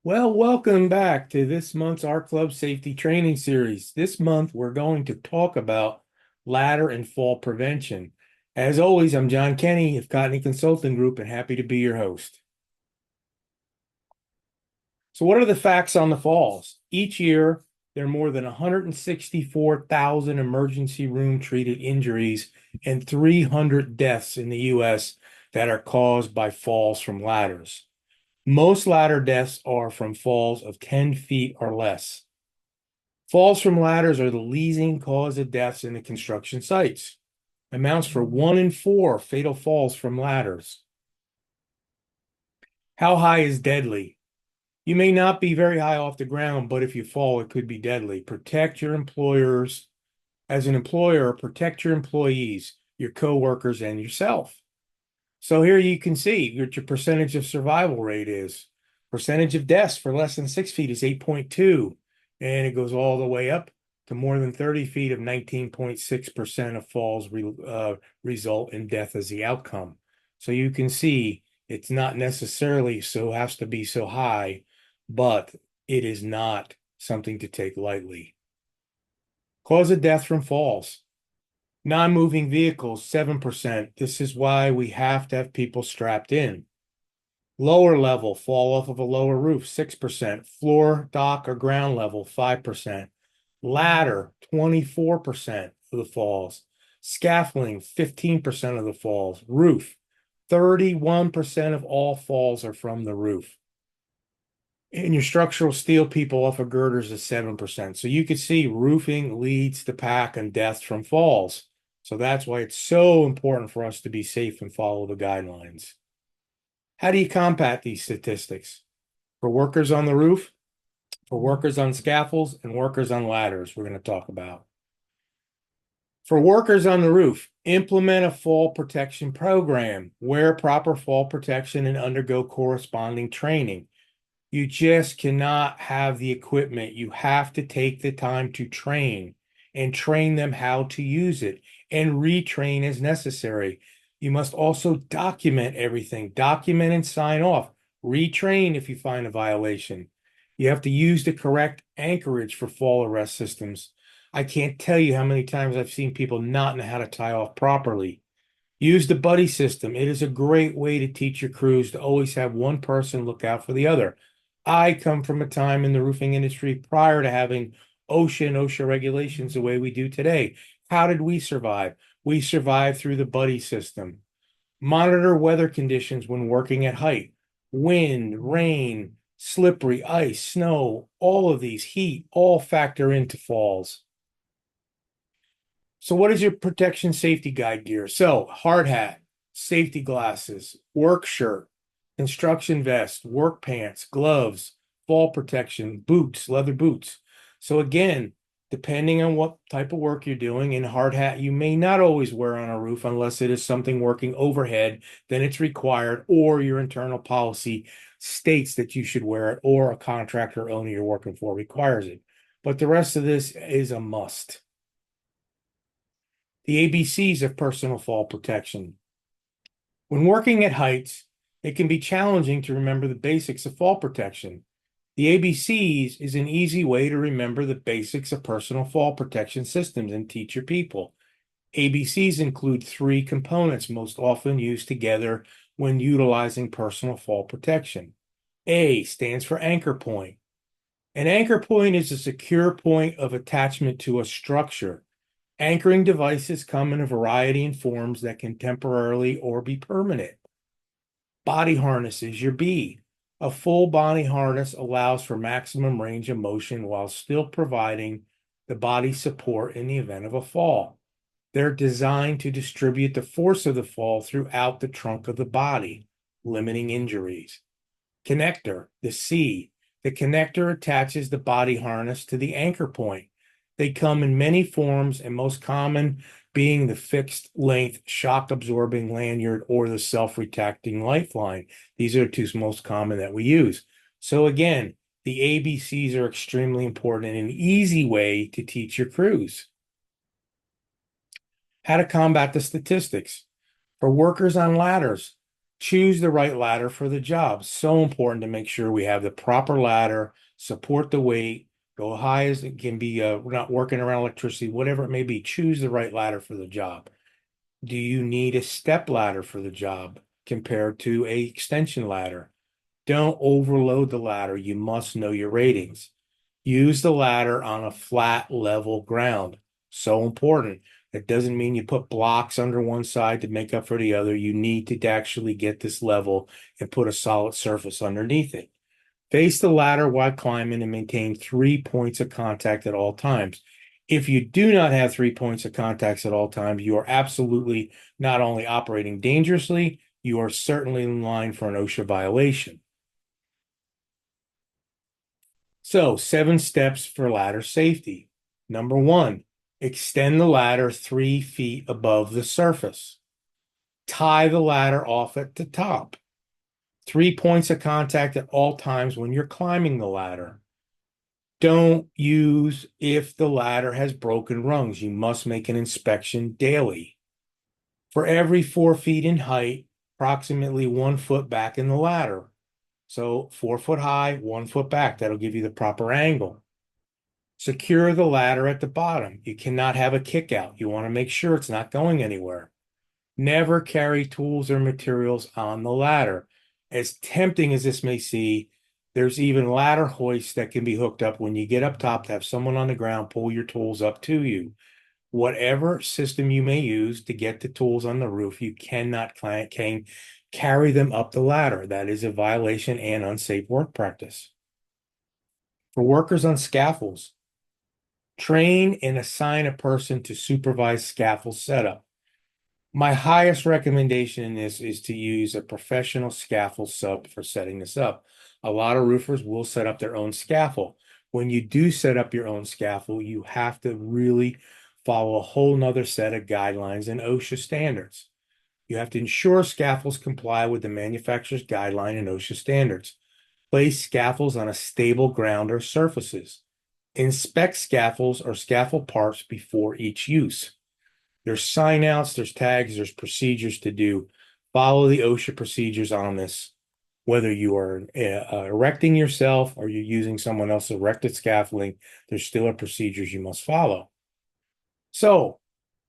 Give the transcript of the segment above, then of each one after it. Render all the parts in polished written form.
Well, welcome back to this month's Art Club Safety Training Series. This month, we're going to talk about ladder and fall prevention. As always, I'm John Kenny of Cottney Consulting Group and happy to be your host. So, what are the facts on the falls? Each year, there are more than 164,000 emergency room treated injuries and 300 deaths in the U.S. that are caused by falls from ladders. Most ladder deaths are from falls of 10 feet or less. Falls from ladders are the leading cause of deaths in the construction sites. Amounts for 1 in 4 fatal falls from ladders. How high is deadly? You may not be very high off the ground, but if you fall, it could be deadly. Protect your employers. As an employer, protect your employees, your coworkers, and yourself. So here you can see what your percentage of survival rate is. Percentage of deaths for less than 6 feet is 8.2, and it goes all the way up to more than 30 feet of 19.6% of falls result in death as the outcome. So you can see it's not necessarily so has to be so high, but it is not something to take lightly. Cause of death from falls. Non-moving vehicles, 7%. This is why we have to have people strapped in. Lower level, fall off of a lower roof, 6%. Floor, dock, or ground level, 5%. Ladder, 24% of the falls. Scaffolding, 15% of the falls. Roof, 31% of all falls are from the roof. And your structural steel people off of girders is 7%. So you can see roofing leads the pack on deaths from falls. So that's why it's so important for us to be safe and follow the guidelines. How do you combat these statistics? For workers on the roof, for workers on scaffolds, and workers on ladders, we're going to talk about. For workers on the roof, implement a fall protection program, wear proper fall protection, and undergo corresponding training. You just cannot have the equipment. You have to take the time to train and train them how to use it and retrain as necessary. You must also document everything, document and sign off, retrain if you find a violation. You have to use the correct anchorage for fall arrest systems. I can't tell you how many times I've seen people not know how to tie off properly. Use the buddy system. It is a great way to teach your crews to always have one person look out for the other. I come from a time in the roofing industry prior to having OSHA and OSHA regulations the way we do today. How did we survive? We survived through the buddy system. Monitor weather conditions when working at height. Wind, rain, slippery, ice, snow, all of these, heat, all factor into falls. So what is your protection safety guide gear? So hard hat, safety glasses, work shirt, construction vest, work pants, gloves, fall protection, boots, leather boots. So again, depending on what type of work you're doing, in hard hat, you may not always wear on a roof unless it is something working overhead, then it's required, or your internal policy states that you should wear it, or a contractor owner you're working for requires it. But the rest of this is a must. The ABCs of personal fall protection. When working at heights, it can be challenging to remember the basics of fall protection. The ABCs is an easy way to remember the basics of personal fall protection systems and teach your people. ABCs include three components most often used together when utilizing personal fall protection. A stands for anchor point. An anchor point is a secure point of attachment to a structure. Anchoring devices come in a variety of forms that can temporarily or be permanent. Body harness is your B. A full body harness allows for maximum range of motion while still providing the body support in the event of a fall. They're designed to distribute the force of the fall throughout the trunk of the body, limiting injuries. Connector, the C. The connector attaches the body harness to the anchor point. They come in many forms, and most common being the fixed length shock absorbing lanyard or the self-retracting lifeline. These are the two most common that we use. So again, the ABCs are extremely important and an easy way to teach your crews. How to combat the statistics. For workers on ladders, Choose the right ladder for the job. So important to make sure we have the proper ladder, support the weight, go high as it can be. We're not working around electricity, whatever it may be. Choose the right ladder for the job. Do you need a step ladder for the job compared to a extension ladder? Don't overload the ladder. You must know your ratings. Use the ladder on a flat, level ground. So important. That doesn't mean you put blocks under one side to make up for the other. You need to actually get this level and put a solid surface underneath it. Face the ladder while climbing and maintain 3 points of contact at all times. If you do not have 3 points of contacts at all times, you are absolutely not only operating dangerously, you are certainly in line for an OSHA violation. So, 7 steps for ladder safety. Number 1, extend the ladder 3 feet above the surface. Tie the ladder off at the top. 3 points of contact at all times when you're climbing the ladder. Don't use if the ladder has broken rungs. You must make an inspection daily. For every 4 feet in height, approximately 1 foot back in the ladder. So 4 foot high, 1 foot back. That'll give you the proper angle. Secure the ladder at the bottom. You cannot have a kick out. You want to make sure it's not going anywhere. Never carry tools or materials on the ladder. As tempting as this may seem, there's even ladder hoists that can be hooked up when you get up top to have someone on the ground pull your tools up to you. Whatever system you may use to get the tools on the roof, you cannot carry them up the ladder. That is a violation and unsafe work practice. For workers on scaffolds, train and assign a person to supervise scaffold setup. My highest recommendation in this is to use a professional scaffold sub for setting this up. A lot of roofers will set up their own scaffold. When you do set up your own scaffold, you have to really follow a whole nother set of guidelines and OSHA standards. You have to ensure scaffolds comply with the manufacturer's guideline and OSHA standards. Place scaffolds on a stable ground or surfaces. Inspect scaffolds or scaffold parts before each use. There's sign outs, there's tags, there's procedures to do. Follow the OSHA procedures on this. Whether you are erecting yourself or you're using someone else's erected scaffolding, there's still a procedures you must follow. So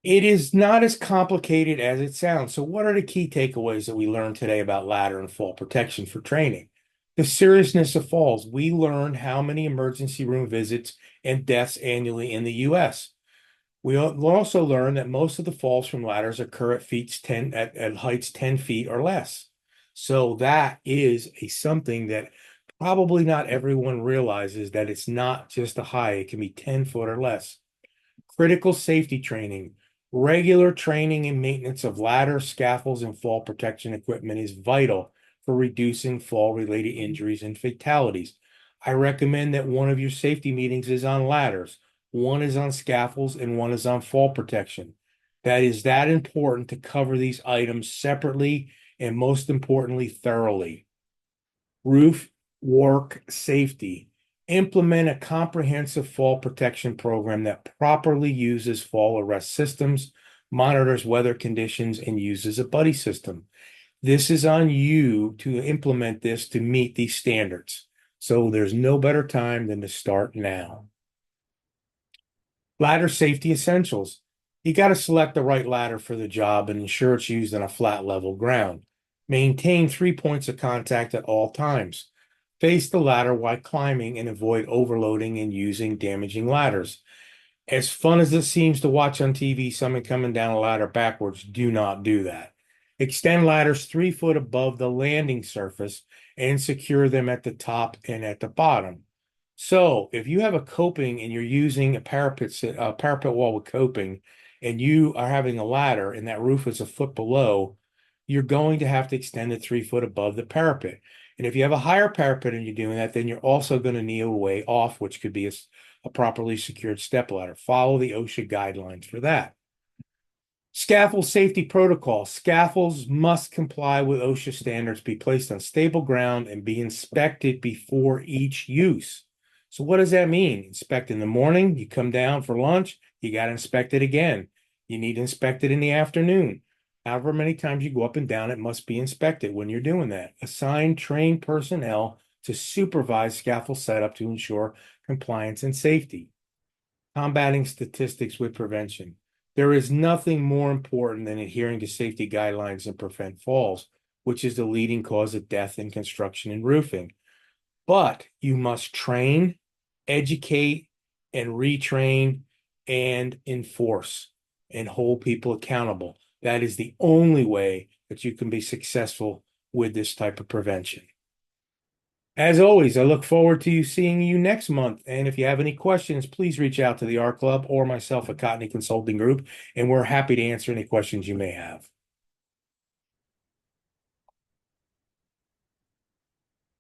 it is not as complicated as it sounds. So what are the key takeaways that we learned today about ladder and fall protection for training? The seriousness of falls. We learned how many emergency room visits and deaths annually in the U.S. We also learned that most of the falls from ladders occur at heights 10 feet or less. So that is something that probably not everyone realizes, that it's not just a high, it can be 10 foot or less. Critical safety training. Regular training and maintenance of ladders, scaffolds, and fall protection equipment is vital for reducing fall-related injuries and fatalities. I recommend that one of your safety meetings is on ladders, one is on scaffolds, and one is on fall protection. That is that important to cover these items separately and, most importantly, thoroughly. Roof work safety. Implement a comprehensive fall protection program that properly uses fall arrest systems, monitors weather conditions, and uses a buddy system. This is on you to implement this to meet these standards. So there's no better time than to start now. Ladder safety essentials. You got to select the right ladder for the job and ensure it's used on a flat, level ground. Maintain 3 points of contact at all times. Face the ladder while climbing and avoid overloading and using damaging ladders. As fun as it seems to watch on TV, someone coming down a ladder backwards, do not do that. Extend ladders 3 foot above the landing surface and secure them at the top and at the bottom. So if you have a coping and you're using a parapet wall with coping, and you are having a ladder and that roof is a foot below, you're going to have to extend it 3 foot above the parapet. And if you have a higher parapet and you're doing that, then you're also going to need a way off, which could be a properly secured step ladder. Follow the OSHA guidelines for that. Scaffold safety protocol. Scaffolds must comply with OSHA standards, be placed on stable ground, and be inspected before each use. So what does that mean? Inspect in the morning, you come down for lunch, you got to inspect it again. You need to inspect it in the afternoon. However many times you go up and down, it must be inspected when you're doing that. Assign trained personnel to supervise scaffold setup to ensure compliance and safety. Combating statistics with prevention. There is nothing more important than adhering to safety guidelines and prevent falls, which is the leading cause of death in construction and roofing. But you must train, educate, and retrain and enforce and hold people accountable. That is the only way that you can be successful with this type of prevention. As always, I look forward to seeing you next month. And if you have any questions, please reach out to the R Club or myself at Cottony Consulting Group, and we're happy to answer any questions you may have.